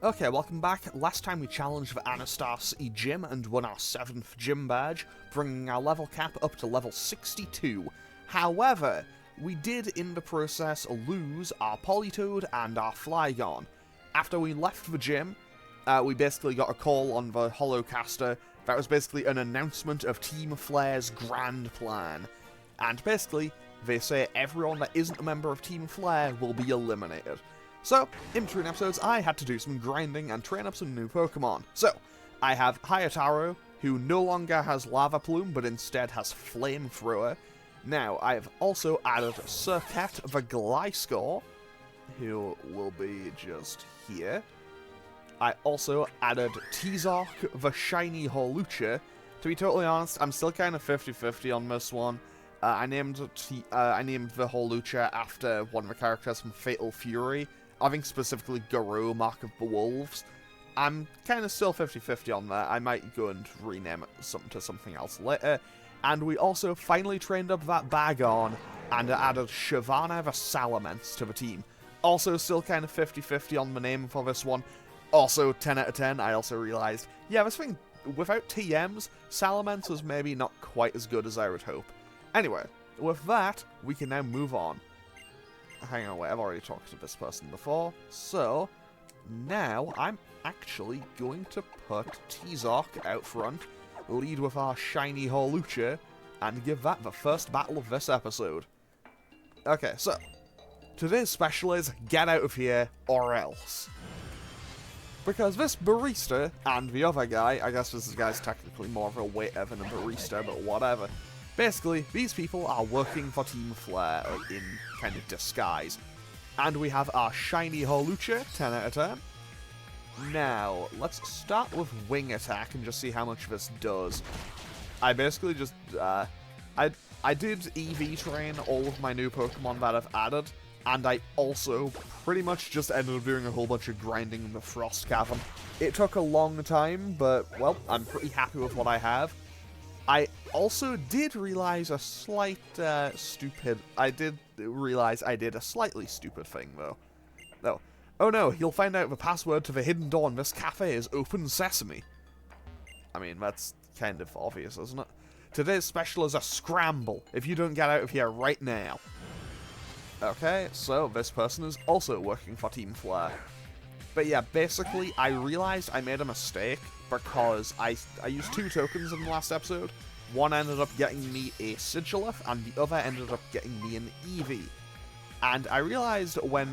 Okay, welcome back. Last time we challenged the Anastas gym and won our 7th gym badge, bringing our level cap up to level 62. However, we did in the process lose our Politoed and our Flygon. After we left the gym, we basically got a call on the Holocaster that was basically an announcement of Team Flare's grand plan. And basically, they say everyone that isn't a member of Team Flare will be eliminated. So, in between episodes, I had to do some grinding and train up some new Pokemon. So, I have Hayataro, who no longer has Lava Plume, but instead has Flamethrower. Now, I have also added Surcat the Gliscor, who will be just here. I also added Tizok the Shiny Hawlucha. To be totally honest, I'm still kind of 50-50 on this one. I named the Hawlucha after one of the characters from Fatal Fury. I think specifically Garou, Mark of the Wolves. I'm kind of still 50-50 on that. I might go and rename it to something else later. And we also finally trained up that Bagon and added Shyvana the Salamence to the team. Also still kind of 50-50 on the name for this one. Also 10 out of 10, I also realised, yeah, this thing, without TMs, Salamence was maybe not quite as good as I would hope. Anyway, with that, we can now move on. Hang on, wait, I've already talked to this person before. So, now I'm actually going to put Tizok out front, lead with our shiny Hawlucha, and give that the first battle of this episode. Okay, so, today's special is get out of here or else. Because this barista and the other guy, I guess this guy's technically more of a waiter than a barista, but whatever. Basically, these people are working for Team Flare in kind of disguise. And we have our shiny Hawlucha, 10 out of 10. Now, let's start with Wing Attack and just see how much this does. I basically just, I did EV train all of my new Pokemon that I've added, and I also pretty much just ended up doing a whole bunch of grinding in the Frost Cavern. It took a long time, but, well, I'm pretty happy with what I have. I also did realize a slight, I did realize I did a slightly stupid thing, though. No. Oh no, you'll find out the password to the hidden door in this cafe is Open Sesame. I mean, that's kind of obvious, isn't it? Today's special is a scramble, if you don't get out of here right now. Okay, so this person is also working for Team Flare. But yeah, basically, I realized I made a mistake because I used 2 tokens in the last episode. One ended up getting me a Sigilif, and the other ended up getting me an Eevee. And I realized when,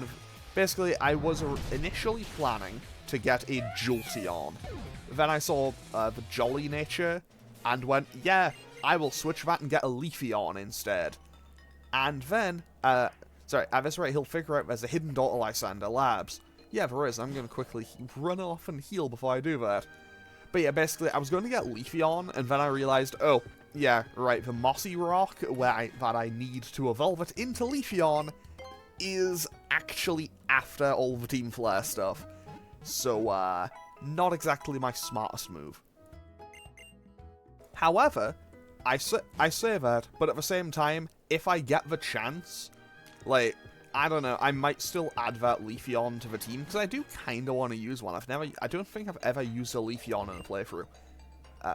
basically, I was initially planning to get a Jolteon. Then I saw the Jolly nature, and went, yeah, I will switch that and get a Leafeon instead. And then, sorry, at this rate, he'll figure out there's a hidden door to Lysandre Labs. Yeah, there is. I'm going to quickly run off and heal before I do that. But yeah, basically, I was going to get Leafeon, and then I realized, oh, yeah, right, the Mossy Rock that I need to evolve it into Leafeon is actually after all the Team Flare stuff. So, not exactly my smartest move. However, I say that, but at the same time, if I get the chance, like, I don't know, I might still add that Leafeon to the team, because I do kind of want to use one. I don't think I've ever used a Leafeon in a playthrough.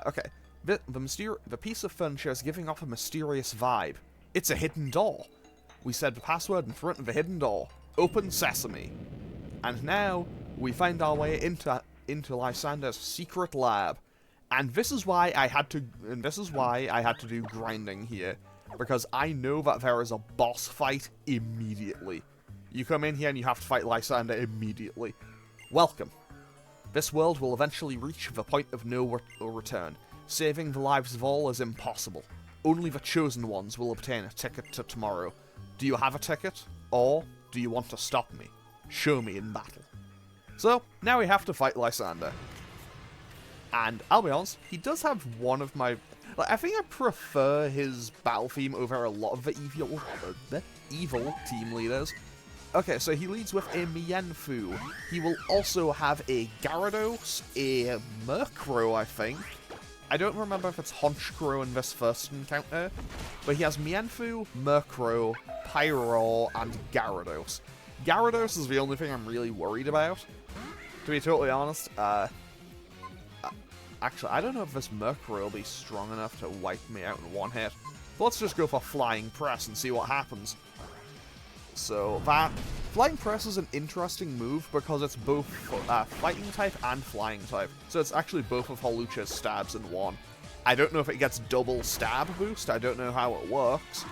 Okay. The piece of furniture is giving off a mysterious vibe. It's a hidden door. We said the password in front of the hidden door. Open Sesame. And now, we find our way into Lysandre's secret lab. And this is why I had to do grinding here. Because I know that there is a boss fight immediately. You come in here and you have to fight Lysandre immediately. Welcome. This world will eventually reach the point of no return. Saving the lives of all is impossible. Only the chosen ones will obtain a ticket to tomorrow. Do you have a ticket? Or do you want to stop me? Show me in battle. So, now we have to fight Lysandre. And, I'll be honest, he does have one of my... I think I prefer his battle theme over a lot of the evil team leaders. Okay, so he leads with a Mienfoo. He will also have a Gyarados, a Murkrow, I think. I don't remember if it's Honchkrow in this first encounter, but he has Mienfoo, Murkrow, Pyro, and Gyarados. Gyarados is the only thing I'm really worried about. To be totally honest, actually, I don't know if this Mercury will be strong enough to wipe me out in one hit. But let's just go for Flying Press and see what happens. So, that Flying Press is an interesting move because it's both fighting type and flying type. So it's actually both of Hawlucha's stabs in one. I don't know if it gets double stab boost, I don't know how it works.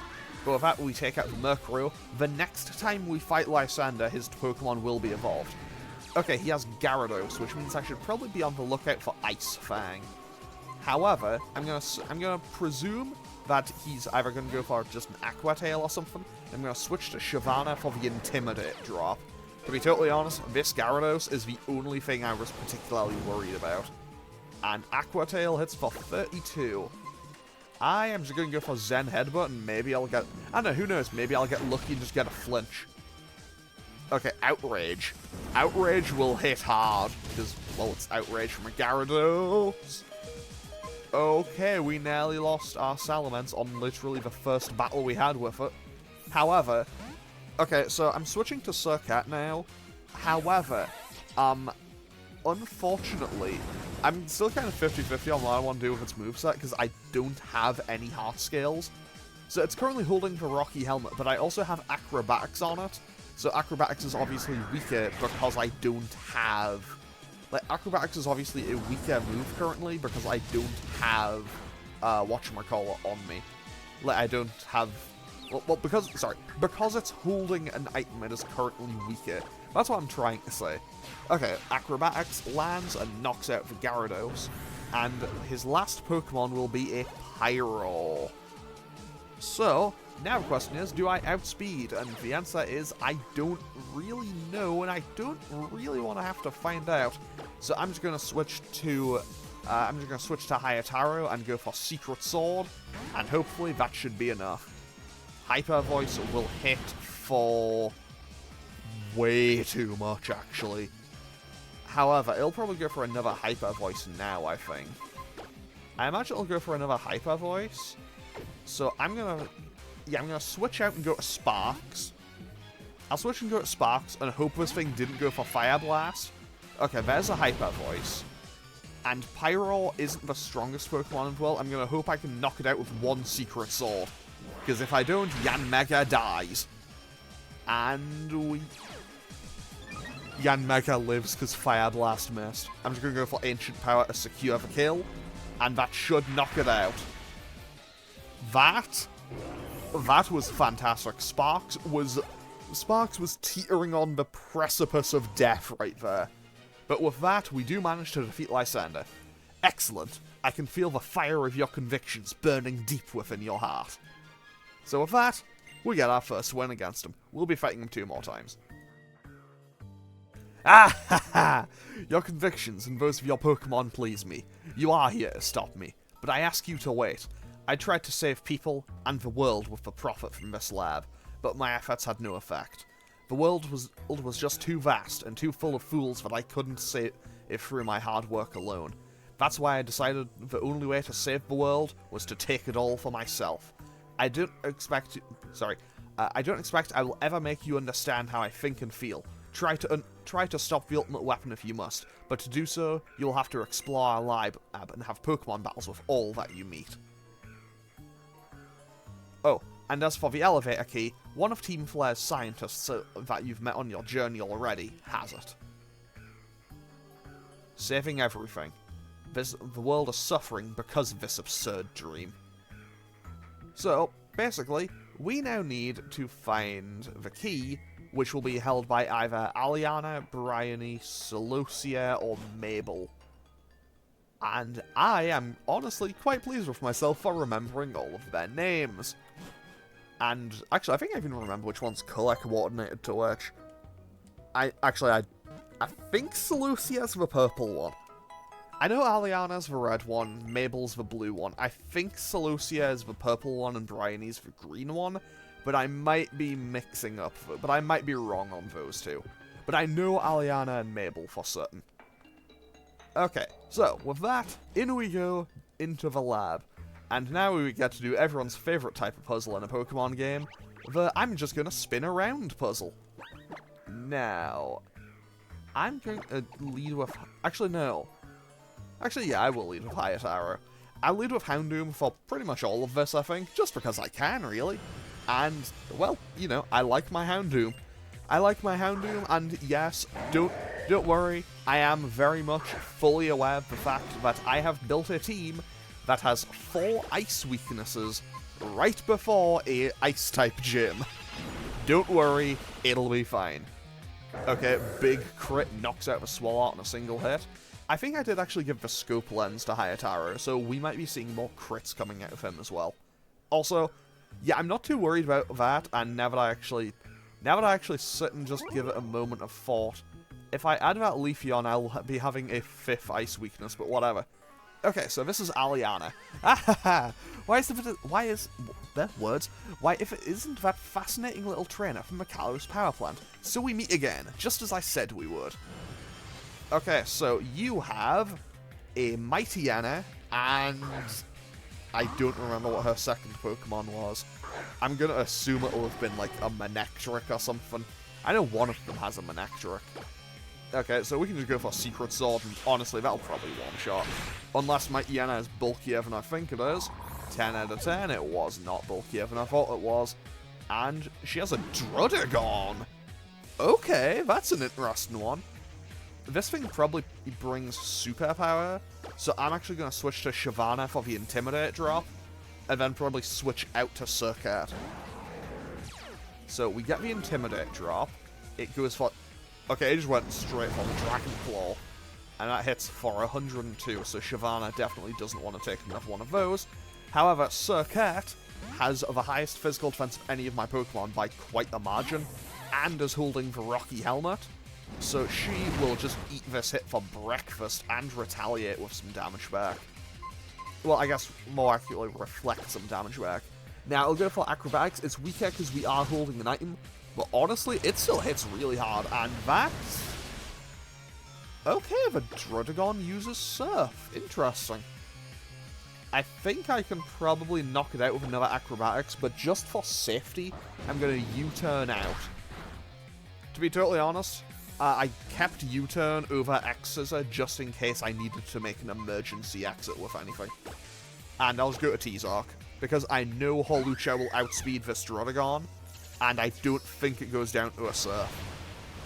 But with that, we take out the Mercury. The next time we fight Lysandre, his Pokemon will be evolved. Okay, he has Gyarados, which means I should probably be on the lookout for Ice Fang. However, I'm gonna presume that he's either gonna go for just an Aqua Tail or something. I'm gonna switch to Shyvana for the Intimidate drop. To be totally honest, this Gyarados is the only thing I was particularly worried about. And Aqua Tail hits for 32. I am just gonna go for Zen Headbutt and maybe I'll get... I don't know, who knows, maybe I'll get lucky and just get a flinch. Okay, Outrage. Outrage will hit hard, because, well, it's Outrage from a Gyarados. Okay, we nearly lost our Salamence on literally the first battle we had with it. However, okay, so I'm switching to Surcat now. However, unfortunately, I'm still kind of 50-50 on what I want to do with its moveset, because I don't have any heart scales. So it's currently holding the Rocky Helmet, but I also have Acrobatics on it. So Acrobatics is obviously weaker because I don't have... Like, Acrobatics is obviously a weaker move currently because I don't have, whatchamacallit on me. Like, I don't have... Well, because it's holding an item, it is currently weaker. That's what I'm trying to say. Okay, Acrobatics lands and knocks out the Gyarados. And his last Pokemon will be a Pyro. So, now the question is, do I outspeed? And the answer is, I don't really know, and I don't really want to have to find out. So I'm just going to switch to... Hayataro and go for Secret Sword, and hopefully that should be enough. Hyper Voice will hit for... way too much, actually. However, it'll probably go for another Hyper Voice now, I think. I imagine it'll go for another Hyper Voice. So I'm gonna switch out and go to Sparks. I'll switch and go to Sparks and hope this thing didn't go for Fire Blast. Okay, there's a Hyper Voice. And Pyro isn't the strongest Pokemon in the world. I'm gonna hope I can knock it out with one Secret Sword. Because if I don't, Yanmega dies. And Yanmega lives because Fire Blast missed. I'm just gonna go for Ancient Power to secure the kill. And that should knock it out. That was fantastic. Sparks was teetering on the precipice of death right there. But with that, we do manage to defeat Lysandre. Excellent. I can feel the fire of your convictions burning deep within your heart. So with that, we get our first win against him. We'll be fighting him 2 more times. Ah ha ha! Your convictions and those of your Pokemon please me. You are here to stop me, but I ask you to wait. I tried to save people and the world with the profit from this lab, but my efforts had no effect. The world was just too vast and too full of fools that I couldn't save it through my hard work alone. That's why I decided the only way to save the world was to take it all for myself. I don't expect I will ever make you understand how I think and feel. Try to stop the ultimate weapon if you must, but to do so, you'll have to explore our lab and have Pokemon battles with all that you meet. Oh, and as for the elevator key, one of Team Flare's scientists that you've met on your journey already has it. Saving everything. The world is suffering because of this absurd dream. So, basically, we now need to find the key, which will be held by either Aliana, Bryony, Celosia, or Mabel. And I am honestly quite pleased with myself for remembering all of their names. And actually, I think I even remember which one's color coordinated to which. I think Celosia's the purple one. I know Aliana's the red one, Mabel's the blue one. I think Celosia is the purple one and Bryony's the green one. But I might be mixing up, but I might be wrong on those two. But I know Aliana and Mabel for certain. Okay, so with that, in we go into the lab. And now we get to do everyone's favourite type of puzzle in a Pokemon game, the I'm just gonna spin around puzzle. Now, I'm going to lead with... Actually, no. Actually, yeah, I will lead with Hayataro. I'll lead with Houndoom for pretty much all of this, I think, just because I can, really. And, well, you know, I like my Houndoom. I like my Houndoom, and yes, don't worry, I am very much fully aware of the fact that I have built a team that has 4 ice weaknesses right before a ice-type gym. Don't worry, it'll be fine. Okay, big crit knocks out the Swalot in a single hit. I think I did actually give the scope lens to Hayataro, so we might be seeing more crits coming out of him as well. Also, yeah, I'm not too worried about that, and now that I actually sit and just give it a moment of thought, if I add that Leafeon, I'll be having a 5th ice weakness, but whatever. Okay, so this is Aliana. Why if it isn't that fascinating little trainer from the Kalos power plant? So we meet again, just as I said we would. Okay, so you have a Mightyena, and I don't remember what her second Pokemon was. I'm gonna assume it'll have been like a Manectric or something. I know one of them has a Manectric. Okay, so we can just go for Secret Sword, and honestly, that'll probably one-shot. Unless Mightyena is bulkier than I think it is. 10 out of 10, it was not bulkier than I thought it was. And she has a Druddigon! Okay, that's an interesting one. This thing probably brings superpower, so I'm actually going to switch to Shyvana for the Intimidate drop, and then probably switch out to Surcat. So we get the Intimidate drop, it goes for... Okay, it just went straight for the Dragon Claw, and that hits for 102, so Shyvana definitely doesn't want to take another one of those. However, Surcat has the highest physical defense of any of my Pokemon by quite a margin, and is holding the Rocky Helmet. So she will just eat this hit for breakfast and retaliate with some damage back. Well, I guess more accurately reflect some damage back. Now, it'll go for Acrobatics. It's weaker because we are holding an item, but honestly, it still hits really hard, and that's... Okay, the Druddigon uses Surf. Interesting. I think I can probably knock it out with another Acrobatics, but just for safety, I'm going to U-turn out. To be totally honest, I kept U-turn over X-Scissor just in case I needed to make an emergency exit with anything. And I'll just go to T-Zark, because I know Hawlucha will outspeed this Druddigon, and I don't think it goes down to a Surf.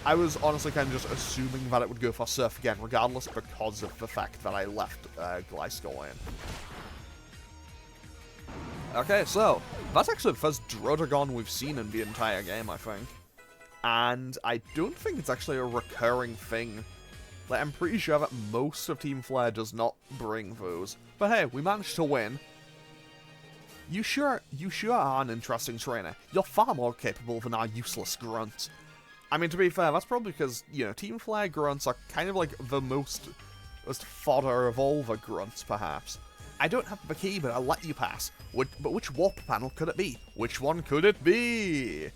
I was honestly kind of just assuming that it would go for Surf again, regardless, because of the fact that I left Gliscor in. Okay, so, that's actually the first Druddigon we've seen in the entire game, I think. And I don't think it's actually a recurring thing. Like, I'm pretty sure that most of Team Flare does not bring those. But hey, we managed to win. You sure are an interesting trainer. You're far more capable than our useless grunts. I mean, to be fair, that's probably because, you know, Team Flare grunts are kind of like the most fodder of all the grunts, perhaps. I don't have the key, but I'll let you pass. But which warp panel could it be? Which one could it be?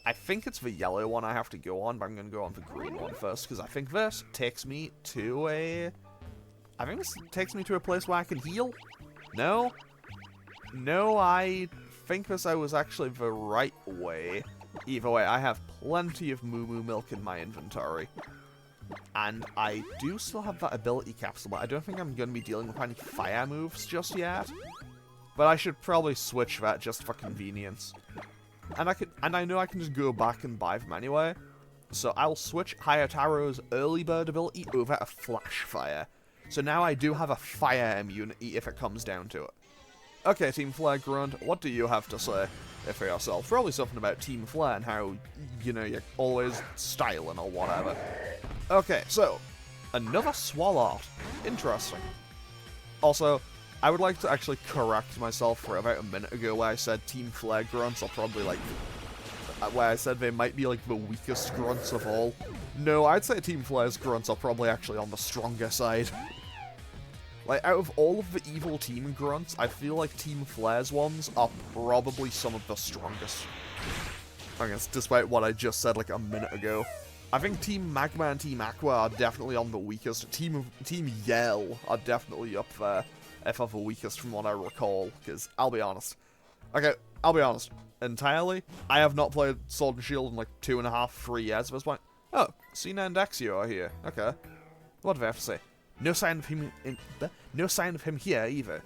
I think it's the yellow one I have to go on, but I'm going to go on the green one first, because I think this takes me to a... I think this takes me to a place where I can heal? No? No, I think this was actually the right way. Either way, I have plenty of Moo Moo Milk in my inventory. And I do still have that ability capsule, but I don't think I'm going to be dealing with any fire moves just yet. But I should probably switch that just for convenience. And I know I can just go back and buy them anyway. So I'll switch Hayataro's early bird ability over a Flash Fire. So now I do have a fire immunity if it comes down to it. Okay, Team Flare Grunt, what do you have to say for yourself? Probably something about Team Flare and how, you know, you're always styling or whatever. Okay, so, another Swalot. Interesting. Also, I would like to actually correct myself for about a minute ago where I said Team Flare Grunts are probably like... where I said they might be like the weakest grunts of all. No, I'd say Team Flare's grunts are probably actually on the stronger side. Like, out of all of the evil team grunts, I feel like Team Flare's ones are probably some of the strongest. I guess, despite what I just said like a minute ago. I think Team Magma and Team Aqua are definitely on the weakest. Team Yell are definitely up there, if of the weakest from what I recall, because I'll be honest. Okay, I'll be honest. Entirely, I have not played Sword and Shield in like 2.5, 3 years at this point. Oh, Cena and Axio are here. Okay. What do they have to say? No sign of him no sign of him here either.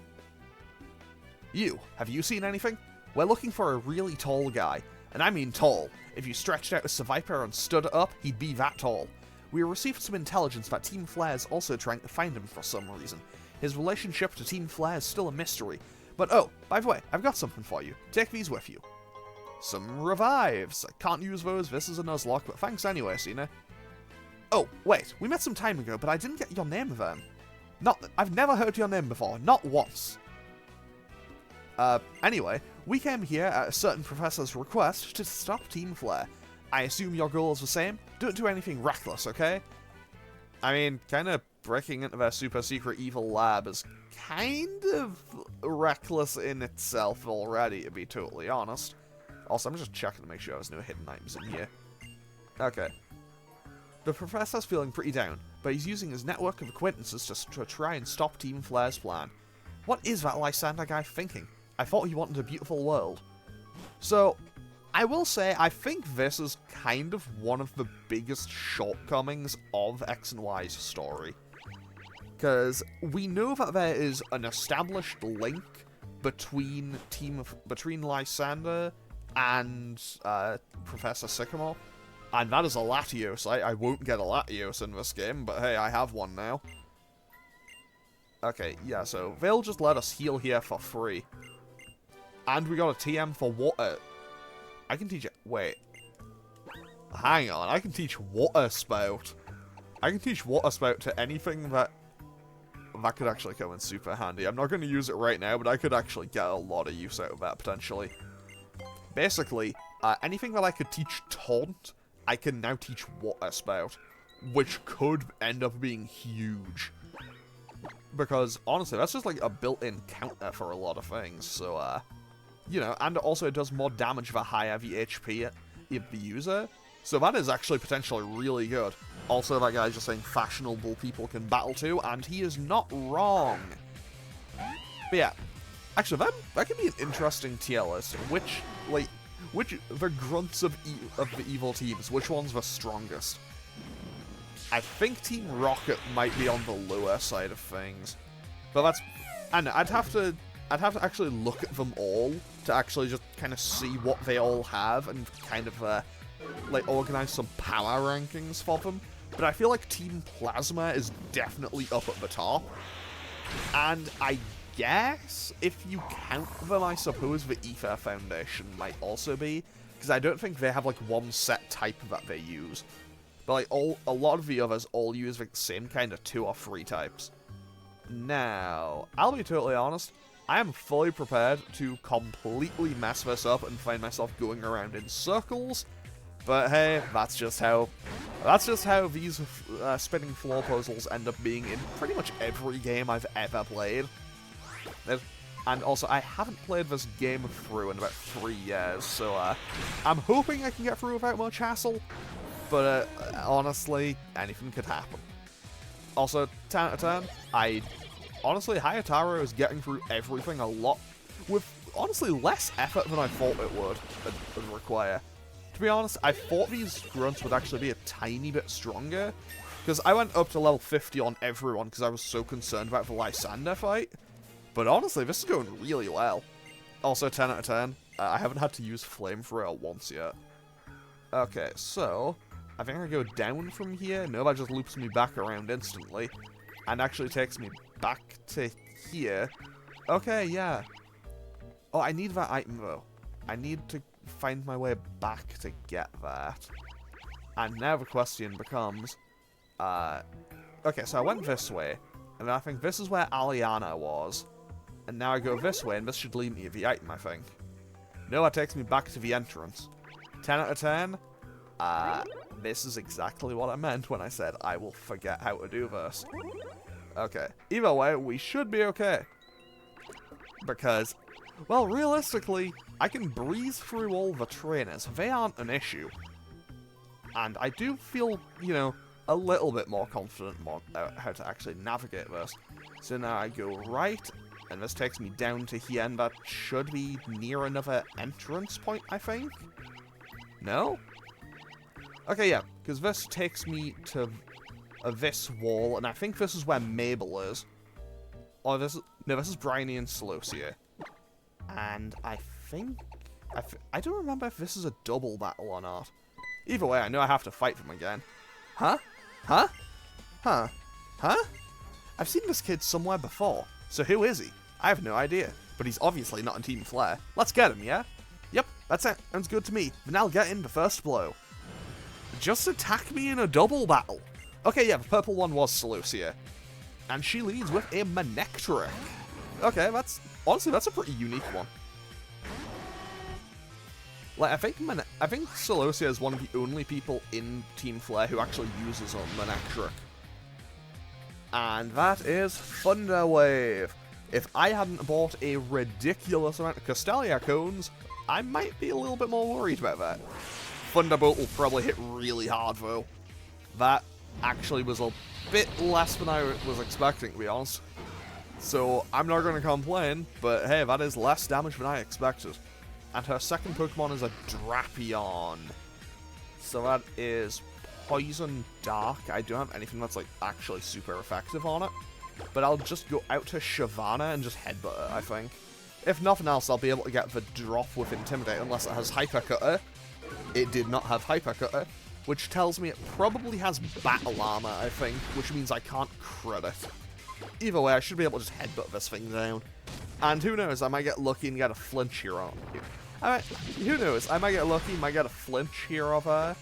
You, have you seen anything? We're looking for a really tall guy. And I mean tall. If you stretched out a Survivor and stood up, he'd be that tall. We received some intelligence that Team Flare's also trying to find him for some reason. His relationship to Team Flare is still a mystery. But oh, by the way, I've got something for you. Take these with you. Some revives. I can't use those, this is a Nuzlocke, but thanks anyway, Cena. Oh, wait, we met some time ago, but I didn't get your name then. I've never heard your name before, not once. Anyway, we came here at a certain professor's request to stop Team Flare. I assume your goal is the same? Don't do anything reckless, okay? I mean, kind of breaking into their super secret evil lab is kind of reckless in itself already, to be totally honest. Also, I'm just checking to make sure there's no hidden items in here. Okay. The professor's feeling pretty down, but he's using his network of acquaintances to try and stop Team Flare's plan. What is that Lysandre guy thinking? I thought he wanted a beautiful world. So, I will say, I think this is kind of one of the biggest shortcomings of X and Y's story. Because we know that there is an established link between Lysandre and Professor Sycamore. And that is a Latios. I won't get a Latios in this game, but hey, I have one now. Okay, yeah, so they'll just let us heal here for free. And we got a TM for water. I can teach it. Wait. Hang on, I can teach Water Spout. I can teach Water Spout to anything that could actually come in super handy. I'm not going to use it right now, but I could actually get a lot of use out of that, potentially. Basically, anything that I could teach Taunt, I can now teach Water Spout, which could end up being huge. Because, honestly, that's just like a built-in counter for a lot of things, so, you know, and also it does more damage the higher the HP of the user, so that is actually potentially really good. Also, that guy's just saying fashionable people can battle too, and he is not wrong. But yeah, actually, that could be an interesting tier list. Which the grunts of the evil teams, which one's the strongest? I think Team Rocket might be on the lower side of things, but that's, and I'd have to actually look at them all to actually just kind of see what they all have and kind of like organize some power rankings for them. But I feel like Team Plasma is definitely up at the top, and I guess if you count them, I suppose the Ether Foundation might also be, because I don't think they have like one set type that they use. But like a lot of the others all use like the same kind of 2 or 3 types. Now, I'll be totally honest, I am fully prepared to completely mess this up and find myself going around in circles. But hey, that's just how these spinning floor puzzles end up being in pretty much every game I've ever played. And also, I haven't played this game through in about 3 years, so I'm hoping I can get through without much hassle. But honestly, anything could happen. Also, 10 out of 10, honestly, Hayataro is getting through everything a lot with, honestly, less effort than I thought it would require. To be honest, I thought these grunts would actually be a tiny bit stronger, because I went up to level 50 on everyone because I was so concerned about the Lysandre fight. But honestly, this is going really well. Also, 10 out of 10, I haven't had to use Flamethrower once yet. Okay, so I think I go down from here. No, that just loops me back around instantly, and actually takes me back to here. Okay, yeah. Oh, I need that item, though. I need to find my way back to get that. And now the question becomes, okay, so I went this way, and I think this is where Aliana was. And now I go this way, and this should lead me to the item, I think. No, that takes me back to the entrance. 10 out of 10? This is exactly what I meant when I said I will forget how to do this. Okay, either way, we should be okay. Because, well, realistically, I can breeze through all the trainers. They aren't an issue. And I do feel, you know, a little bit more confident about how to actually navigate this. So now I go right, and this takes me down to here, and that should be near another entrance point, I think? No? Okay, yeah. Because this takes me to this wall, and I think this is where Mabel is. Or this is... No, this is Bryony and Celosia. And I think... I don't remember if this is a double battle or not. Either way, I know I have to fight them again. Huh? Huh? Huh? Huh? I've seen this kid somewhere before. So who is he? I have no idea. But he's obviously not in Team Flare. Let's get him, yeah? Yep, that's it. Sounds good to me. Then I'll get in the first blow. Just attack me in a double battle. Okay, yeah, the purple one was Celosia. And she leads with a Manectric. Okay, that's... Honestly, that's a pretty unique one. Like, I think Celosia is one of the only people in Team Flare who actually uses a Manectric. And that is Thunder Wave. If I hadn't bought a ridiculous amount of Castelia cones, I might be a little bit more worried about that. Thunderbolt will probably hit really hard, though. That actually was a bit less than I was expecting, to be honest. So, I'm not going to complain, but hey, that is less damage than I expected. And her second Pokemon is a Drapion. So that is Poison Dark. I don't have anything that's like actually super effective on it. But I'll just go out to Shyvana and just headbutt it, I think. If nothing else, I'll be able to get the drop with Intimidate unless it has Hyper Cutter. It did not have Hyper Cutter, which tells me it probably has Battle Armor, I think, which means I can't crit it. Either way, I should be able to just headbutt this thing down. And who knows, I might get lucky and get a flinch here on you. Who knows, I might get lucky, might get a flinch here of her.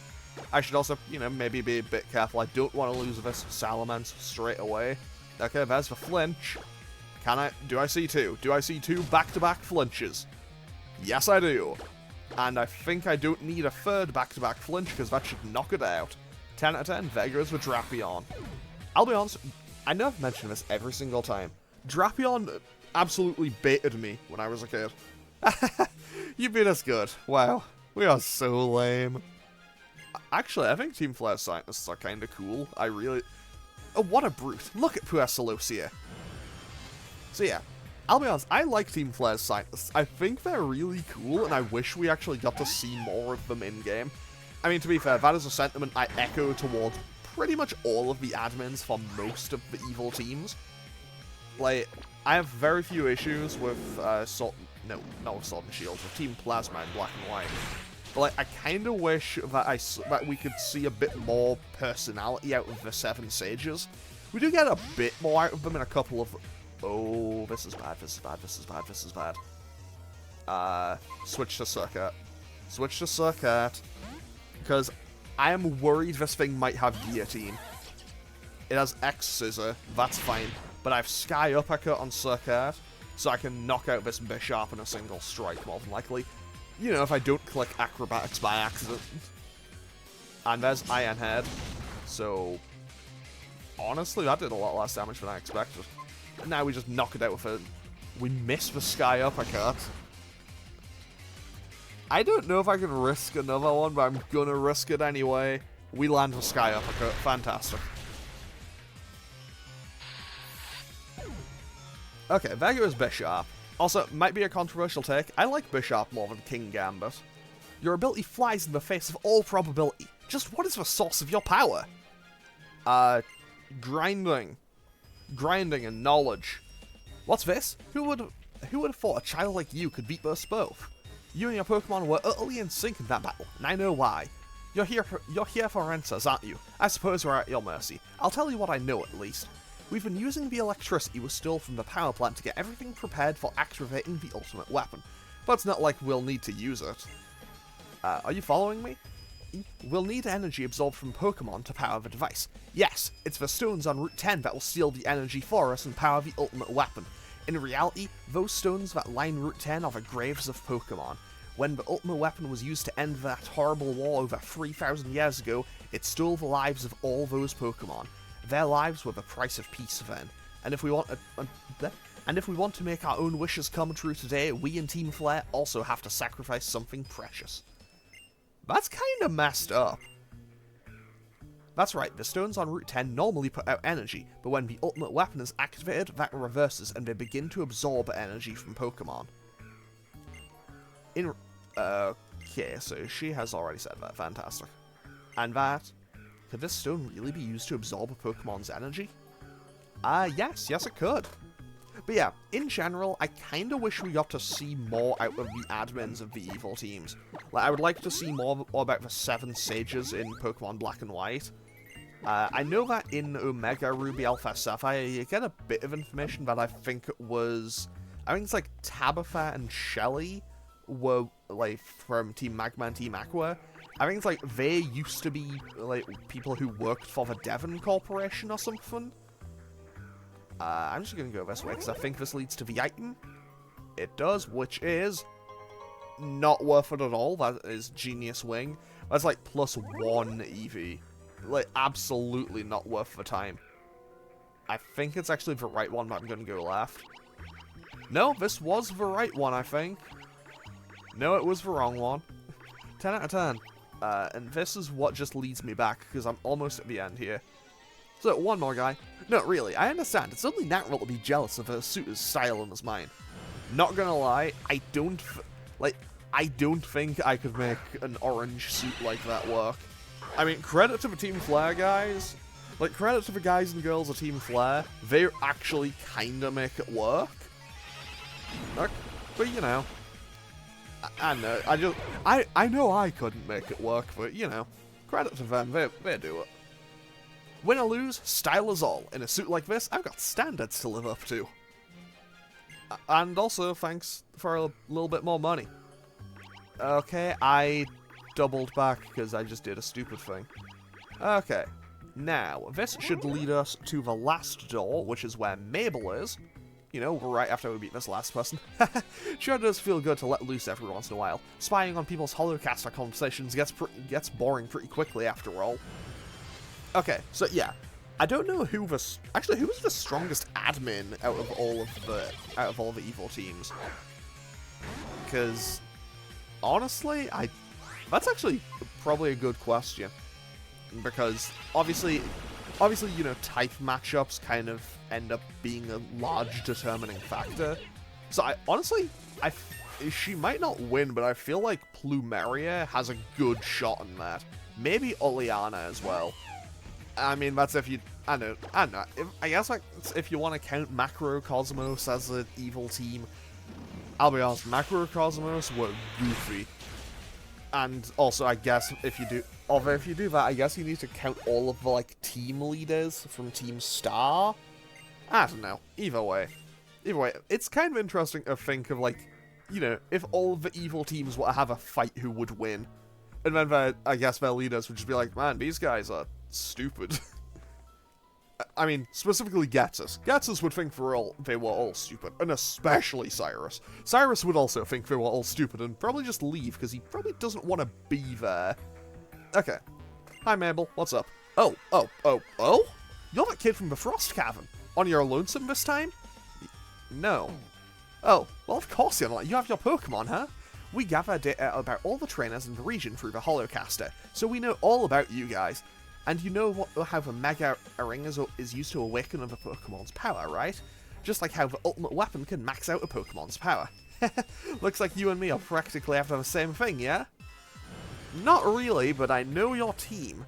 I should also, you know, maybe be a bit careful. I don't want to lose this Salamence straight away. Okay, there's the flinch. Do I see two? Do I see two back-to-back flinches? Yes, I do. And I think I don't need a third back-to-back flinch, because that should knock it out. 10 out of 10, there goes with Drapion. I'll be honest, I know I've mentioned this every single time. Drapion absolutely baited me when I was a kid. You beat us good. Wow. We are so lame. Actually, I think Team Flare scientists are kind of cool. I really... Oh, what a brute. Look at poor Celosia. So yeah, I'll be honest, I like Team Flare's scientists. I think they're really cool, and I wish we actually got to see more of them in-game. I mean, to be fair, that is a sentiment I echo towards pretty much all of the admins for most of the evil teams. Like, I have very few issues with not with Sword and Shield, with Team Plasma in Black and White. But like, I kind of wish that we could see a bit more personality out of the Seven Sages. We do get a bit more out of them in a couple of... Oh, this is bad, this is bad, this is bad, this is bad. Switch to Circuit. Switch to Circuit. Because I am worried this thing might have Guillotine. It has X-Scissor, that's fine. But I have Sky Uppercut on Circuit, so I can knock out this Bishop in a single strike, more than likely. You know, if I don't click Acrobatics by accident. And there's Iron Head. So, honestly, that did a lot less damage than I expected. And now we just knock it out with it. We miss the Sky Uppercut. I don't know if I can risk another one, but I'm gonna risk it anyway. We land the Sky Uppercut. Fantastic. Okay, there goes Bishop. Also, might be a controversial take, I like Bishop more than King Gambit. Your ability flies in the face of all probability. Just what is the source of your power? Grinding. Grinding and knowledge. What's this? Who would have thought a child like you could beat us both? You and your Pokemon were utterly in sync in that battle, and I know why. You're here for answers, aren't you? I suppose we're at your mercy. I'll tell you what I know at least. We've been using the electricity we stole from the power plant to get everything prepared for activating the ultimate weapon. But it's not like we'll need to use it. Are you following me? We'll need energy absorbed from Pokemon to power the device. Yes, it's the stones on Route 10 that will steal the energy for us and power the ultimate weapon. In reality, those stones that line Route 10 are the graves of Pokemon. When the ultimate weapon was used to end that horrible war over 3,000 years ago, it stole the lives of all those Pokemon. Their lives were the price of peace then. And if we want to make our own wishes come true today, we in Team Flare also have to sacrifice something precious. That's kind of messed up. That's right, the stones on Route 10 normally put out energy, but when the ultimate weapon is activated, that reverses and they begin to absorb energy from Pokemon. Okay, so she has already said that, fantastic. And that Could this stone really be used to absorb a Pokemon's energy? Yes it could. But yeah, in general, I kind of wish we got to see more out of the admins of the evil teams. Like, I would like to see more about the 7 sages in Pokemon Black and White. I know that in Omega Ruby Alpha Sapphire, you get a bit of information that I think it's like Tabitha and Shelly were, like, from Team Magma and Team Aqua. I think it's like they used to be, like, people who worked for the Devon Corporation or something. I'm just going to go this way, because I think this leads to the item. It does, which is not worth it at all. That is Genius Wing. That's like +1 EV. Like, absolutely not worth the time. I think it's actually the right one, but I'm going to go left. No, this was the right one, I think. No, it was the wrong one. 10 out of 10. And this is what just leads me back, because I'm almost at the end here. So, one more guy. No, really, I understand. It's only natural to be jealous of a suit as styling as mine. Not gonna lie, I don't think I could make an orange suit like that work. I mean, credit to the Team Flare guys. Like, credit to the guys and girls of Team Flare. They actually kinda make it work. But, you know. I know, I know I couldn't make it work, but, you know. Credit to them, they do it. Win or lose, style is all. In a suit like this, I've got standards to live up to. And also, thanks for a little bit more money. Okay, I doubled back because I just did a stupid thing. Okay, now, this should lead us to the last door, which is where Mabel is. You know, right after we beat this last person. Sure does feel good to let loose every once in a while. Spying on people's holocaster conversations gets boring pretty quickly after all. Okay, so yeah, I don't know who was the strongest admin out of all the evil teams. Because honestly, that's actually probably a good question. Because obviously, you know, type matchups kind of end up being a large determining factor. So she might not win, but I feel like Plumeria has a good shot in that. Maybe Oleana as well. I mean, that's if you... I know. I guess like, if you want to count Macrocosmos as an evil team, I'll be honest, Macrocosmos were goofy. And also, I guess, if you do that, I guess you need to count all of the, like, team leaders from Team Star? I don't know. Either way, it's kind of interesting to think of, like, you know, if all of the evil teams were to have a fight, who would win? And then, I guess, their leaders would just be like, man, these guys are stupid. I mean, specifically Ghetsis. Ghetsis would think they were all stupid, and especially Cyrus. Cyrus would also think they were all stupid and probably just leave, because he probably doesn't want to be there. Okay. Hi, Mabel. What's up? Oh? You're that kid from the Frost Cavern. On your lonesome this time? No. Oh, well, of course you're not. You have your Pokemon, huh? We gather data about all the trainers in the region through the Holocaster, so we know all about you guys. And you know how the Mega Ring is used to awaken a Pokemon's power, right? Just like how the ultimate weapon can max out a Pokemon's power. Looks like you and me are practically after the same thing, yeah? Not really, but I know your team.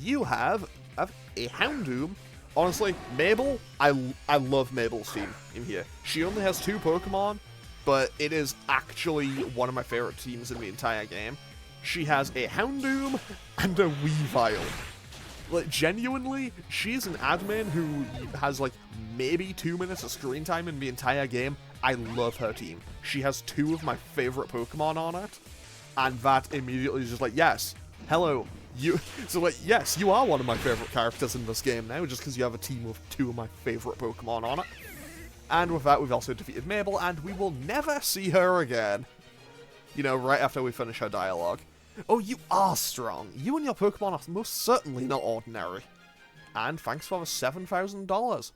You have a Houndoom. Honestly, Mabel, I love Mabel's team in here. She only has 2 Pokemon, but it is actually one of my favorite teams in the entire game. She has a Houndoom and a Weavile. Like, genuinely, she's an admin who has, like, maybe 2 minutes of screen time in the entire game. I love her team. She has 2 of my favorite Pokemon on it, and that immediately is just like, yes, hello, you. So, like, yes, you are one of my favorite characters in this game now, just because you have a team with 2 of my favorite Pokemon on it. And with that, we've also defeated Mabel, and we will never see her again. You know, right after we finish her dialogue. Oh, you are strong. You and your Pokemon are most certainly not ordinary. And thanks for the $7,000.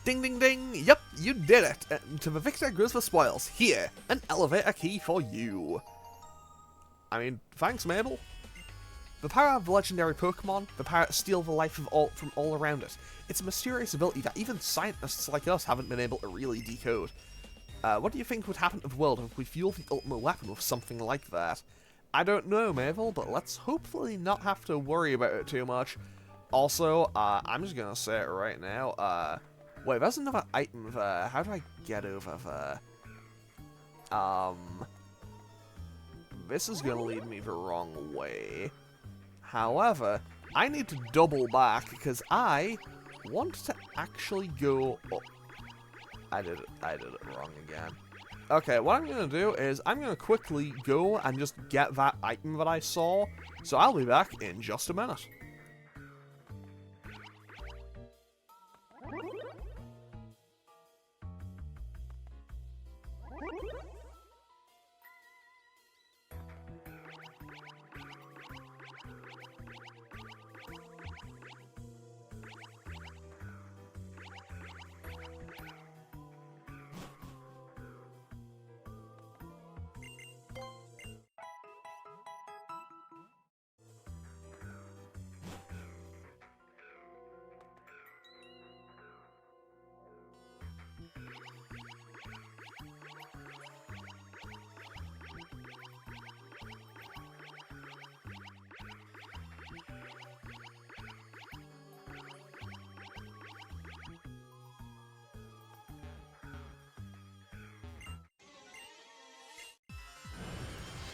Ding, ding, ding. Yep, you did it. To the victor goes the spoils. Here, an elevator key for you. I mean, thanks, Mabel. The power of the legendary Pokemon, the power to steal the life of from all around it. It's a mysterious ability that even scientists like us haven't been able to really decode. What do you think would happen to the world if we fueled the ultimate weapon with something like that? I don't know, Mabel, but let's hopefully not have to worry about it too much. Also, I'm just gonna say it right now, wait, there's another item there. How do I get over there? This is gonna lead me the wrong way. However, I need to double back, because I want to actually go up. I did it wrong again. Okay, what I'm gonna do is, I'm gonna quickly go and just get that item that I saw, so I'll be back in just a minute.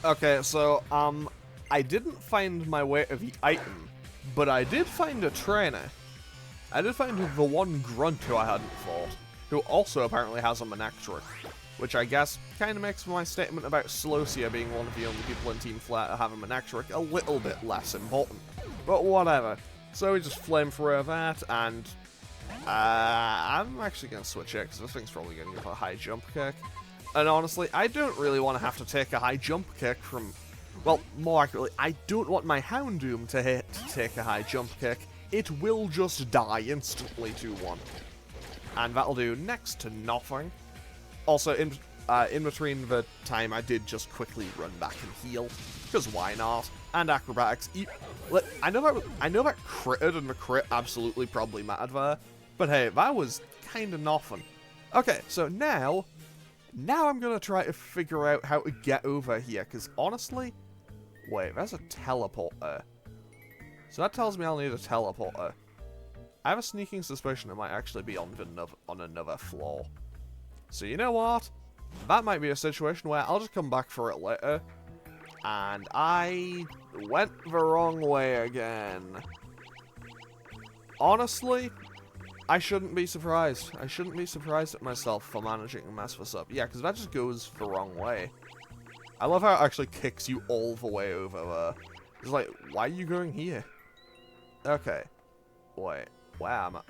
Okay, so, I didn't find my way to the item, but I did find a trainer. I did find the one grunt who I hadn't fought, who also apparently has a Manectric, which I guess kind of makes my statement about Celosia being one of the only people in Team Flare to have a Manectric a little bit less important. But whatever. So we just flamethrower that, and I'm actually going to switch it, because this thing's probably going to give a high jump kick. And honestly, I don't really want to have to take a high jump kick from... Well, more accurately, I don't want my Houndoom to take a high jump kick. It will just die instantly to one. And that'll do next to nothing. Also, in between the time, I did just quickly run back and heal. Because why not? And acrobatics. I know that critted, and the crit absolutely probably mattered there. But hey, that was kind of nothing. Okay, so now I'm going to try to figure out how to get over here, because honestly... Wait, there's a teleporter. So that tells me I'll need a teleporter. I have a sneaking suspicion it might actually be on another floor. So you know what? That might be a situation where I'll just come back for it later. And I went the wrong way again. Honestly, I shouldn't be surprised. I shouldn't be surprised at myself for managing to mess this up. Yeah, because that just goes the wrong way. I love how it actually kicks you all the way over there. It's like, why are you going here? Okay. Wait. Wow.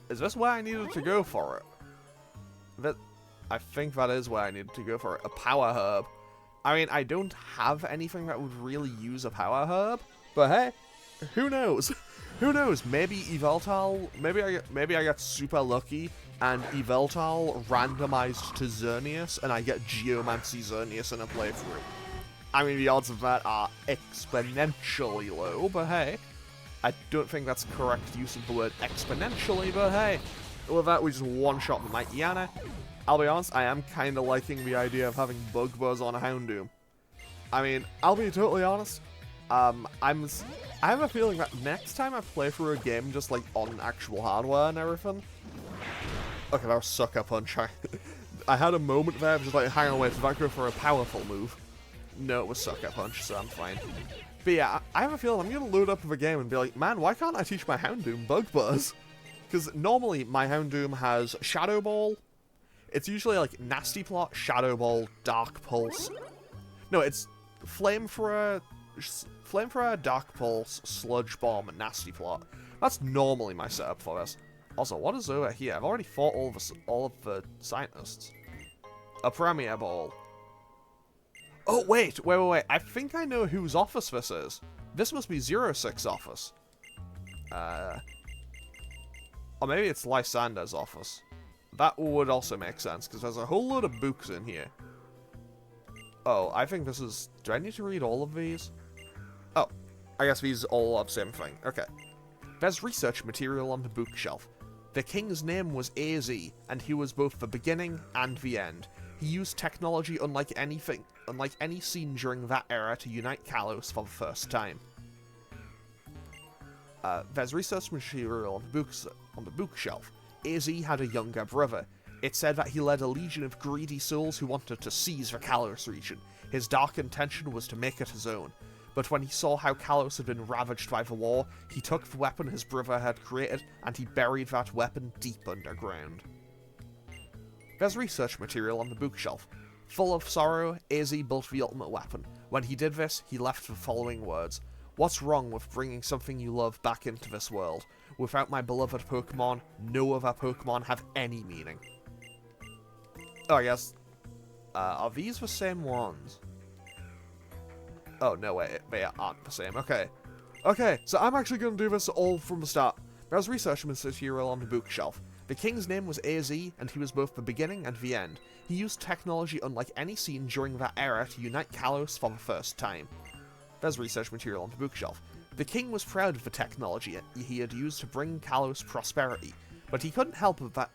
Is this where I needed to go for it? I think that is where I needed to go for it. A power herb. I mean, I don't have anything that would really use a power herb. But hey, who knows? Who knows? Maybe Yveltal... Maybe I get super lucky and Yveltal randomized to Xerneas and I get Geomancy Xerneas in a playthrough. I mean, the odds of that are exponentially low, but hey. I don't think that's correct use of the word exponentially, but hey. With that, we just one-shot the Mighty Yana. I'll be honest, I am kind of liking the idea of having Bug Buzz on a Houndoom. I mean, I'll be totally honest. I have a feeling that next time I play through a game just like on actual hardware and everything. Okay, that was Sucker Punch. I had a moment there, just like, hang on, wait, did that go for a powerful move? No, it was Sucker Punch, so I'm fine. But yeah, I have a feeling I'm gonna load up with a game and be like, man, why can't I teach my Houndoom Bug Buzz? Because normally my Houndoom has Shadow Ball. It's usually like Nasty Plot, Shadow Ball, Dark Pulse. No, it's Flamethrower, Dark Pulse, Sludge Bomb, and Nasty Plot. That's normally my setup for this. Also, what is over here? I've already fought all of the scientists. A Premier Ball. Oh, wait. I think I know whose office this is. This must be 06's office. Or maybe it's Lysandre's office. That would also make sense, because there's a whole load of books in here. Oh, I think this is... Do I need to read all of these? Oh, I guess these all are the same thing. Okay. There's research material on the bookshelf. The king's name was Az, and he was both the beginning and the end. He used technology unlike anything unlike any seen during that era to unite Kalos for the first time. There's research material on the bookshelf. AZ had a younger brother. It said that he led a legion of greedy souls who wanted to seize the Kalos region. His dark intention was to make it his own. But when he saw how Kalos had been ravaged by the war, he took the weapon his brother had created and he buried that weapon deep underground. There's research material on the bookshelf. Full of sorrow, AZ built the ultimate weapon. When he did this, he left the following words. What's wrong with bringing something you love back into this world? Without my beloved Pokemon, no other Pokemon have any meaning. Oh, yes. Are these the same ones? Oh, no, wait, they aren't the same. Okay. Okay, so I'm actually going to do this all from the start. There's research material on the bookshelf. The king's name was AZ, and he was both the beginning and the end. He used technology unlike any seen during that era to unite Kalos for the first time. There's research material on the bookshelf. The king was proud of the technology he had used to bring Kalos prosperity, but he couldn't help but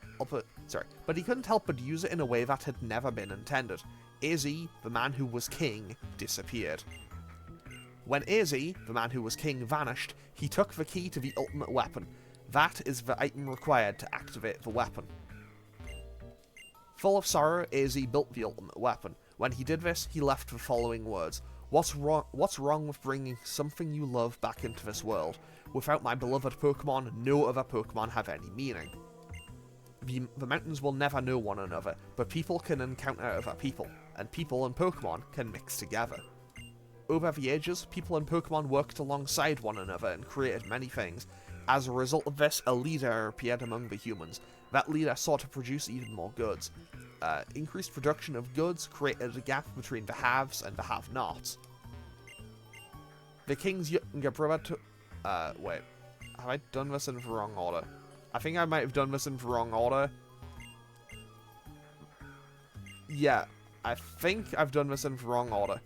use it in a way that had never been intended. AZ, the man who was king, disappeared. When AZ, the man who was king, vanished, he took the key to the ultimate weapon. That is the item required to activate the weapon. Full of sorrow, AZ built the ultimate weapon. When he did this, he left the following words. What's wrong with bringing something you love back into this world? Without my beloved Pokemon, no other Pokemon have any meaning. The mountains will never know one another, but people can encounter other people, and people and Pokemon can mix together. Over the ages, people and Pokemon worked alongside one another and created many things. As a result of this, a leader appeared among the humans. That leader sought to produce even more goods. Increased production of goods created a gap between the haves and the have-nots. The king's younger brother wait. Have I done this in the wrong order? I think I might have done this in the wrong order. Yeah, I think I've done this in the wrong order.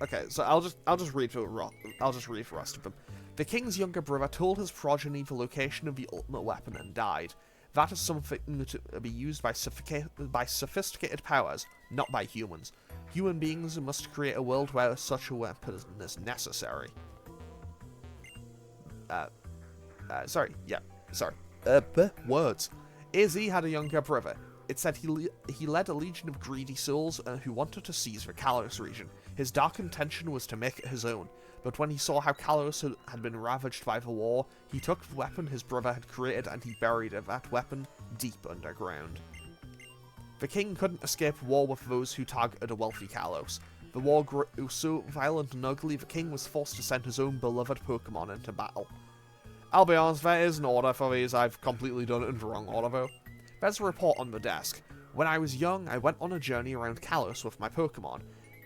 Okay, so I'll just read the rest of them. The king's younger brother told his progeny the location of the ultimate weapon and died. That is something to be used by sophisticated powers, not by humans. Human beings must create a world where such a weapon is necessary. Words. AZ had a younger brother. It said he led a legion of greedy souls who wanted to seize the Kalos region. His dark intention was to make it his own, but when he saw how Kalos had been ravaged by the war, he took the weapon his brother had created and he buried that weapon deep underground. The king couldn't escape war with those who targeted a wealthy Kalos. The war grew so violent and ugly, the king was forced to send his own beloved Pokemon into battle. I'll be honest, there is an order for these. I've completely done it in the wrong order though. There's a report on the desk. When I was young, I went on a journey around Kalos with my Pokemon.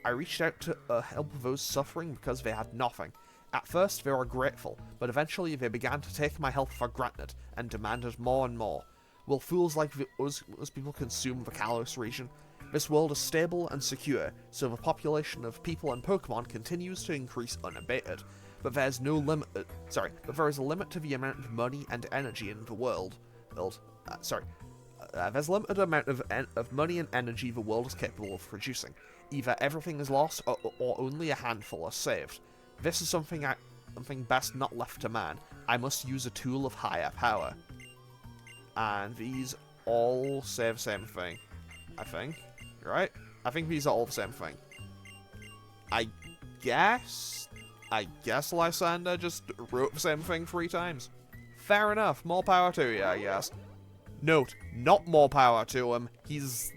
I reached out to help those suffering because they had nothing. At first, they were grateful, but eventually they began to take my help for granted and demanded more and more. Will fools like us people consume the Kalos region? This world is stable and secure, so the population of people and Pokemon continues to increase unabated. But there is a limit to the amount of money and energy in the world. There's a limited amount of money and energy the world is capable of producing. Either everything is lost, or only a handful are saved. This is something best not left to man. I must use a tool of higher power. And these all say the same thing, I think. Right? I think these are all the same thing. I guess Lysandre just wrote the same thing 3 times. Fair enough, more power to you, I guess. Note, not more power to him. He's,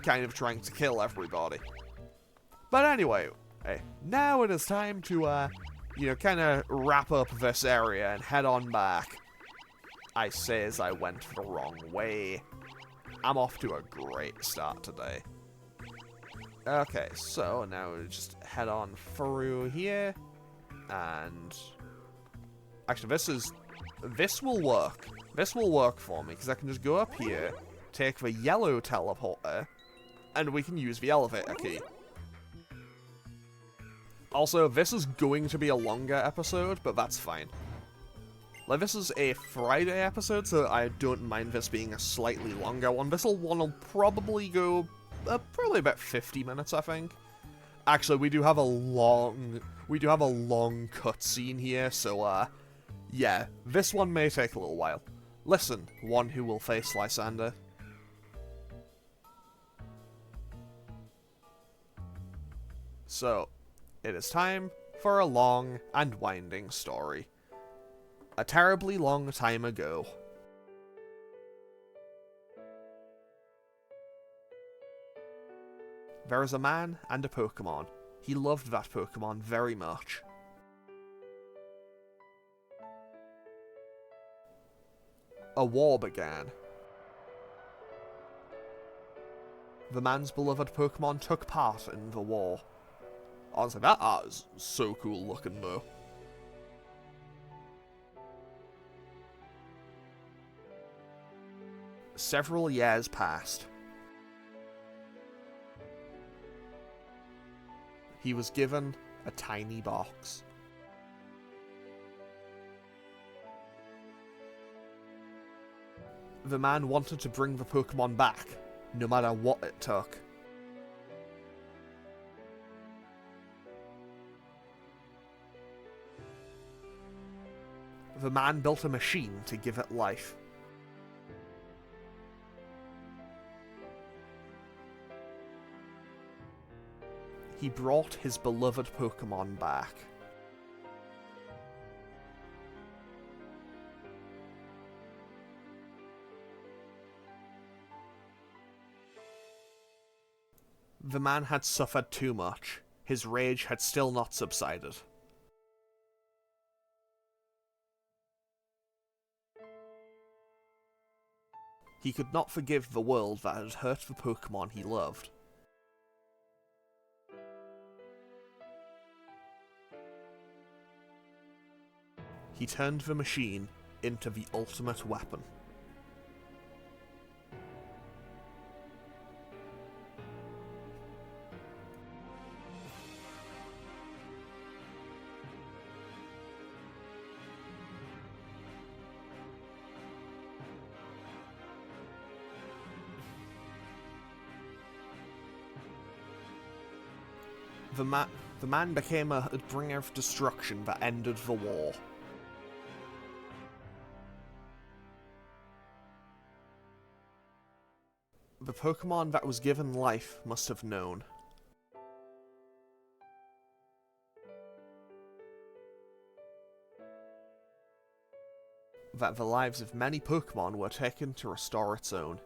kind of trying to kill everybody. But anyway, now it is time to, kind of wrap up this area and head on back. I say as I went the wrong way. I'm off to a great start today. Okay, so now we just head on through here. And actually, this will work. This will work for me, because I can just go up here, take the yellow teleporter, and we can use the elevator key. Also, this is going to be a longer episode, but that's fine. Like, this is a Friday episode, so I don't mind this being a slightly longer one. This one will probably go probably about 50 minutes, I think. Actually, we do have a long cutscene here, so, yeah, this one may take a little while. Listen, one who will face Lysandre. So, it is time for a long and winding story. A terribly long time ago. There is a man and a Pokemon. He loved that Pokemon very much. A war began. The man's beloved Pokemon took part in the war. Honestly, that art is so cool looking though. Several years passed. He was given a tiny box. The man wanted to bring the Pokemon back, no matter what it took. The man built a machine to give it life. He brought his beloved Pokemon back. The man had suffered too much. His rage had still not subsided. He could not forgive the world that had hurt the Pokemon he loved. He turned the machine into the ultimate weapon. The man became a bringer of destruction that ended the war. The Pokemon that was given life must have known. That the lives of many Pokemon were taken to restore its own.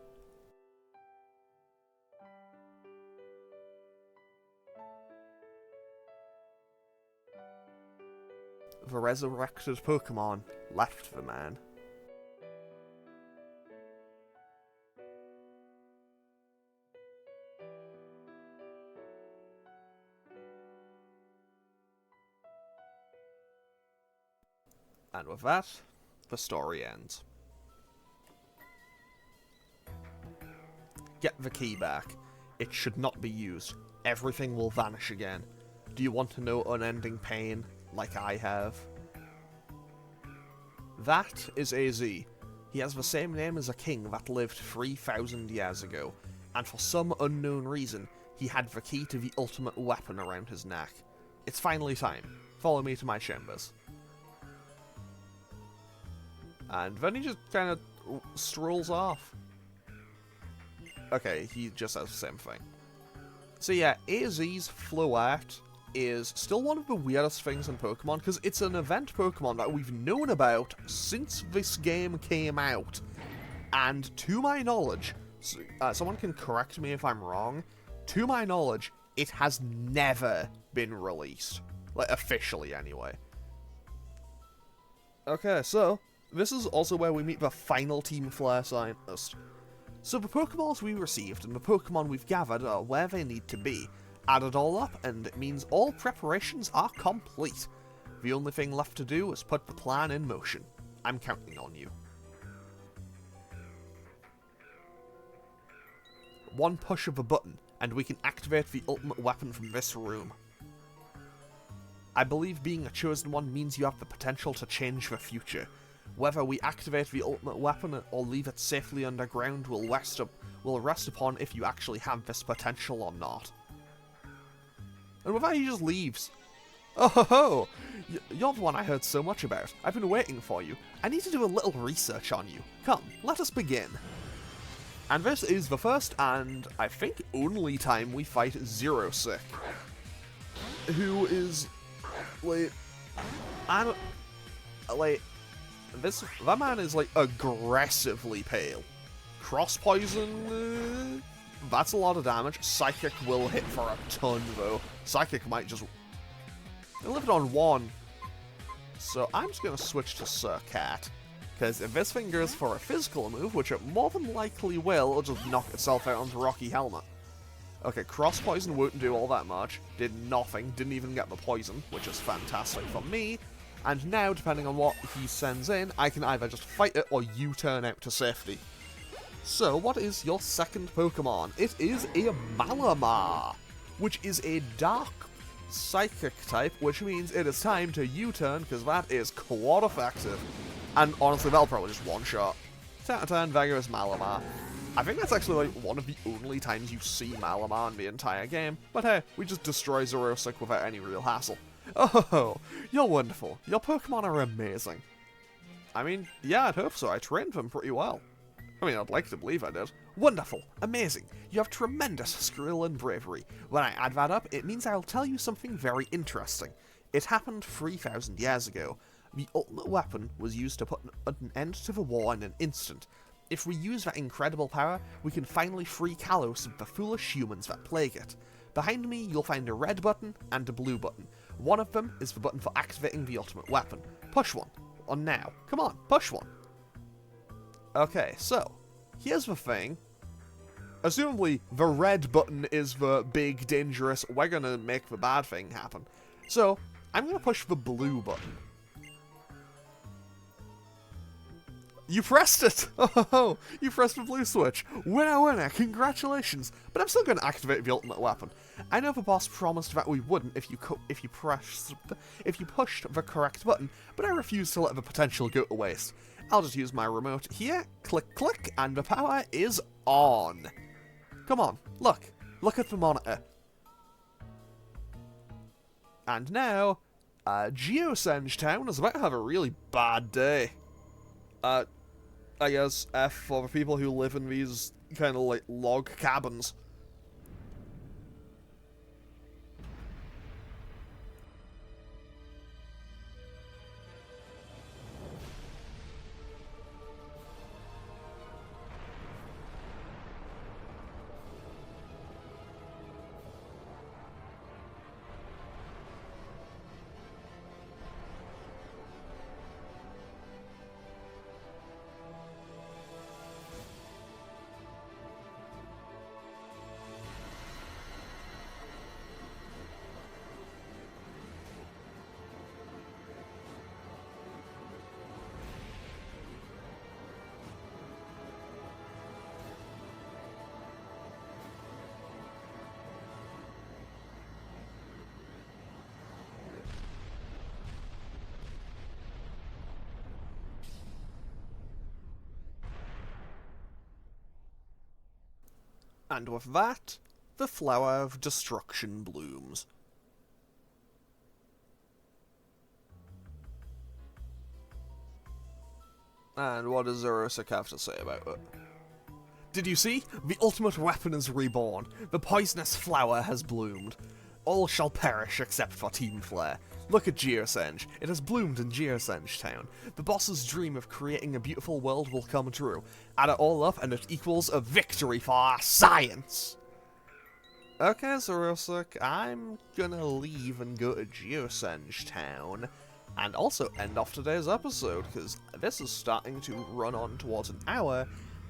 The resurrected Pokemon left the man. And with that, the story ends. Get the key back. It should not be used. Everything will vanish again. Do you want to know unending pain, like I have? That is AZ. He has the same name as a king that lived 3,000 years ago, and for some unknown reason, he had the key to the ultimate weapon around his neck. It's finally time. Follow me to my chambers. And then he just kind of strolls off. Okay, he just says the same thing. So yeah, AZ's flow art is still one of the weirdest things in Pokemon, because it's an event Pokemon that we've known about since this game came out. And to my knowledge, someone can correct me if I'm wrong, to my knowledge, it has never been released. Like, officially anyway. Okay, so this is also where we meet the final Team Flare scientist. So the Pokeballs we received and the Pokemon we've gathered are where they need to be. Add it all up, and it means all preparations are complete. The only thing left to do is put the plan in motion. I'm counting on you. One push of a button, and we can activate the ultimate weapon from this room. I believe being a chosen one means you have the potential to change the future. Whether we activate the ultimate weapon or leave it safely underground will rest upon if you actually have this potential or not. And with that, he just leaves. Oh ho ho! You're the one I heard so much about. I've been waiting for you. I need to do a little research on you. Come, let us begin. And this is the first and, I think, only time we fight Zerosic. Who is, like, that man is, like, aggressively pale. Cross poison, that's a lot of damage. Psychic will hit for a ton, though. Psychic might just... I lived on 1. So I'm just going to switch to Sir Cat. Because if this thing goes for a physical move, which it more than likely will, it'll just knock itself out onto Rocky Helmet. Okay, Cross Poison won't do all that much. Did nothing. Didn't even get the poison, which is fantastic for me. And now, depending on what he sends in, I can either just fight it or U-turn out to safety. So, what is your second Pokemon? It is a Malamar, which is a Dark Psychic type, which means it is time to U-turn, because that is quite effective. And honestly, that'll probably just one-shot. 10 out of 10, Vigorous Malamar. I think that's actually like one of the only times you see Malamar in the entire game. But hey, we just destroy Zerosic without any real hassle. Oh, you're wonderful. Your Pokemon are amazing. I mean, yeah, I'd hope so. I trained them pretty well. I mean, I'd like to believe I did. Wonderful. Amazing. You have tremendous skill and bravery. When I add that up, it means I'll tell you something very interesting. It happened 3,000 years ago. The ultimate weapon was used to put an end to the war in an instant. If we use that incredible power, we can finally free Kalos of the foolish humans that plague it. Behind me, you'll find a red button and a blue button. One of them is the button for activating the ultimate weapon. Push one. On now. Come on, push one. Okay, so, here's the thing. Assumably, the red button is the big, dangerous, we're gonna make the bad thing happen. So, I'm gonna push the blue button. You pressed it! Oh, you pressed the blue switch. Winner, winner, congratulations. But I'm still going to activate the ultimate weapon. I know the boss promised that we wouldn't if you pushed the correct button, but I refuse to let the potential go to waste. I'll just use my remote here, click, click, and the power is on. Come on, look at the monitor. And now, Geosenge Town is about to have a really bad day. I guess F for the people who live in these kind of like log cabins. And with that, the flower of destruction blooms. And what does Zerosic have to say about it? Did you see? The ultimate weapon is reborn. The poisonous flower has bloomed. All shall perish except for Team Flare. Look at Geosenge. It has bloomed in Geosenge Town. The boss's dream of creating a beautiful world will come true. Add it all up and it equals a victory for our science! Okay, Zerosic, I'm gonna leave and go to Geosenge Town. And also end off today's episode, because this is starting to run on towards an hour,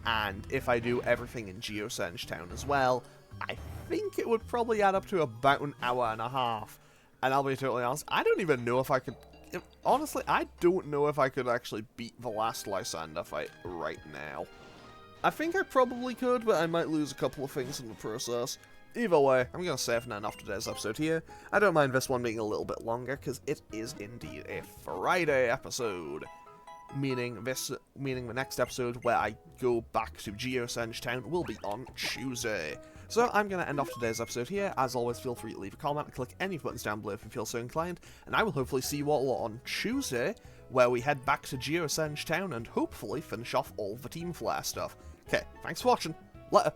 and if I do everything in Geosenge Town as well, I think it would probably add up to about an hour and a half. And I'll be totally honest, I don't even know if I could... honestly, I don't know if I could actually beat the last Lysandre fight right now. I think I probably could, but I might lose a couple of things in the process. Either way, I'm going to save and end off today's episode here. I don't mind this one being a little bit longer, because it is indeed a Friday episode. meaning the next episode where I go back to Geosenge Town will be on Tuesday. So I'm going to end off today's episode here. As always, feel free to leave a comment and click any buttons down below if you feel so inclined, and I will hopefully see you all on Tuesday, where we head back to Geosenge Town and hopefully finish off all the Team Flare stuff. Okay, thanks for watching. Later.